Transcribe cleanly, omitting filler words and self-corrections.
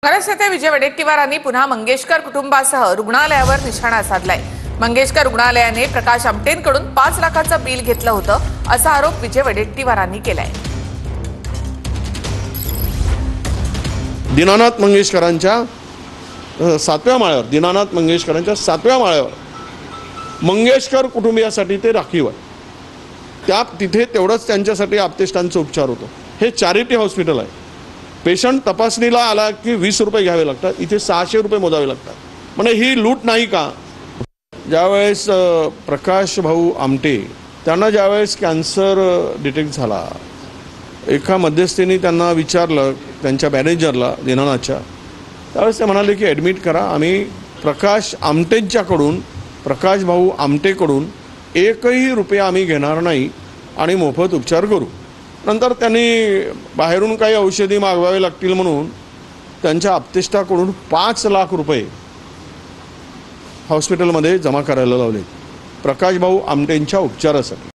काँग्रेस नेते विजय वडेट्टीवारांनी पुन्हा मंगेशकर कुटुंबासह रुग्णालयावर निशाणा साधलाय। मंगेशकर रुग्णालयाने प्रकाश आमटेंकडून 5 लाखाचं बिल घेतलं होतं असा आरोप विजय वडेट्टीवारांनी केलाय। दीनानाथ मंगेशकरांच्या 7व्या माळ्यावर मंगेशकर कुटुंबियासाठी ते राखीव आहे। तिथे तेवढंच त्यांच्यासाठी आप्तेष्टांचा उपचार होतो। हे चॅरिटी हॉस्पिटल आहे। पेशंट तपासणीला आला की 20 रुपये घ्यावे लागतात, इथे 600 रुपये मोजावे लागतात। म्हणजे ही लूट नाही का? ज्यावेळेस प्रकाश भाऊ आमटे त्यांना ज्यावेळेस कॅन्सर डिटेक्ट झाला, एका मध्यस्थीने त्यांना विचारलं त्यांच्या मॅनेजरला दीनानाथच्या, त्यावेळेस ते म्हणाले की ॲडमिट करा, आम्ही प्रकाश आमटेंच्याकडून प्रकाश भाऊ आमटेकडून 1ही रुपया आम्ही घेणार नाही आणि मोफत उपचार करू। नंतर त्यांनी बाहेरून काही औषधी मागवावे लागतील म्हणून त्यांच्या आप्तेष्टाकडून 5 लाख रुपये हॉस्पिटलमध्ये जमा करायला लावले प्रकाश भाऊ आमटेंच्या उपचारासाठी।